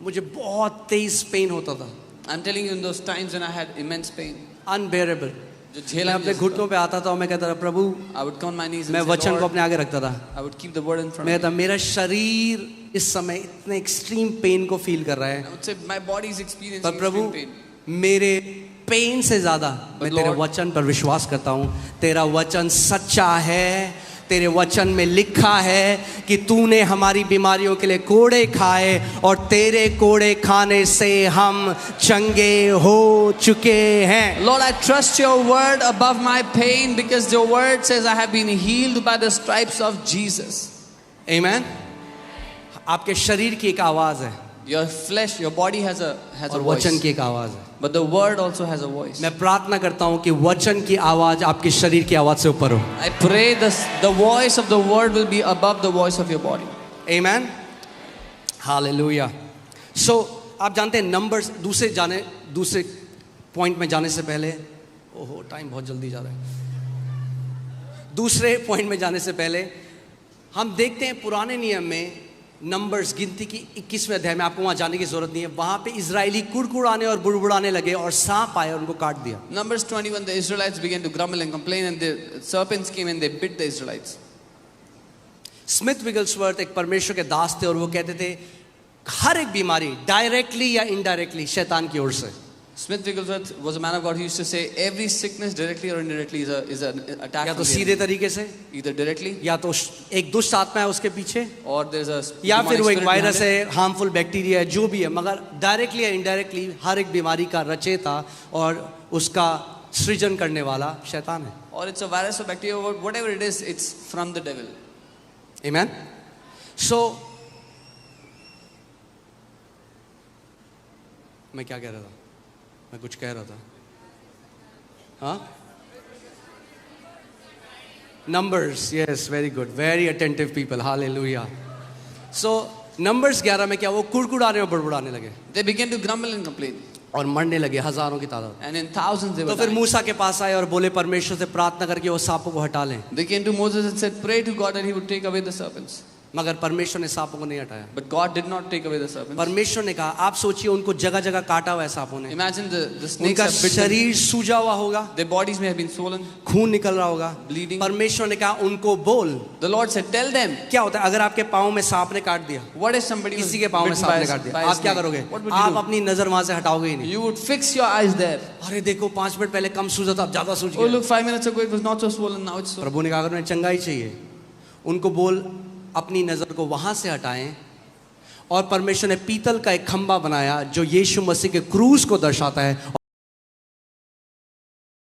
मुझे बहुत तेज पेन होता था, I'm telling you, in those times when I had immense pain, unbearable, जो मैं झेला अपने घुटनों पे आता था और मैं कहता था प्रभु, I would come on my knees and मैं say, वचन को Lord, अपने आगे रखता था, I would keep the word in front मैं of me. कहता मेरा शरीर इस समय इतने एक्सट्रीम पेन को फील कर रहा है, I would say, my body is experiencing पर प्रभु extreme pain. मेरे पेन से ज्यादा मैं तेरे Lord- वचन पर विश्वास करता हूँ। तेरा वचन सच्चा है, तेरे वचन में लिखा है कि तूने हमारी बीमारियों के लिए कोड़े खाए और तेरे कोड़े खाने से हम चंगे हो चुके हैं। Lord, I trust your word above my pain because your word says I have been healed by the stripes of Jesus. आमीन। आपके शरीर की एक आवाज है Your flesh, your body has a और voice, वचन की एक आवाज है। but the word also has a voice. मैं प्रार्थना करता हूँ कि वचन की आवाज आपके शरीर की आवाज से ऊपर हो। I pray the voice of the word will be above the voice of your body. आमीन, हालेलुया। सो आप जानते हैं नंबर्स, दूसरे पॉइंट में जाने से पहले, ओहो टाइम बहुत जल्दी जा रहा है। दूसरे पॉइंट में जाने से पहले हम देखते हैं पुराने नियम में नंबर्स गिनती की 21वें अध्याय में, आपको वहां जाने की जरूरत नहीं है, वहां पे इजरायली कुड़कुड़ाने और बुड़बुड़ाने लगे और सांप आए और उनको काट दिया। Numbers 21, the Israelites began to grumble and complain, and the serpents came and they bit the Israelites. Smith Wigglesworth एक परमेश्वर के दास थे और वो कहते थे हर एक बीमारी डायरेक्टली या इनडायरेक्टली शैतान की ओर से। Smith Wigglesworth was a man of God who used to say every sickness directly or indirectly is an attack या from तो the सीधे enemy. तरीके से, Either directly या तो एक दुष्ट आत्मा है उसके पीछे, or there's a या demonic फिर वो एक spirit वायरस behind है, हार्मफुल बैक्टीरिया है, जो भी है, मगर डायरेक्टली या इनडायरेक्टली हर एक बीमारी का रचयिता और उसका सृजन करने वाला शैतान है। it. Or it's a virus or bacteria or whatever it is, it's from the devil. आमीन। सो मैं क्या कह रहा था? मैं कुछ कह रहा था, हाँ, numbers, yes, very good, very attentive people, hallelujah. So numbers 11 में क्या, वो कुड़कुड़ाने और बड़बड़ाने लगे They began to grumble and complain, और मरने लगे हजारों की तादाद। and in thousands they तो were फिर dying. मूसा के पास आए और बोले परमेश्वर से प्रार्थना करके वो सांपों को हटा लें, They came to Moses and said, pray to God that he would take away the serpents. मगर परमेश्वर ने सांपों को नहीं हटाया। But God did not take away the serpents. परमेश्वर ने कहा, आप सोचिए उनको जगह जगह काटा हुआ है सांपों ने, Imagine the snakes उनका have bitten. शरीर सूजा हुआ होगा, Their bodies may have been swollen, खून निकल रहा होगा। bleeding. परमेश्वर ने कहा उनको बोल, The Lord said, tell them, क्या होता है अगर आपके पाँव में सांप ने काट दिया, what if somebody was किसी के पाँव में bitten सांप by ने a- काट by दिया, a आप क्या snake? करोगे? What would you आप do? अपनी नजर वहां से हटाओगे ही नहीं। You would fix your eyes there. अरे देखो 5 मिनट पहले कम सूजा था, अब ज्यादा सूज Oh, गया। look, 5 minutes ago it was not so swollen, now it's so. प्रभु ने कहा अगर उन्हें चंगाई चाहिए, उनको बोल अपनी नजर को वहां से हटाएं। और परमेश्वर ने पीतल का एक खंबा बनाया जो यीशु मसीह के क्रूस को दर्शाता है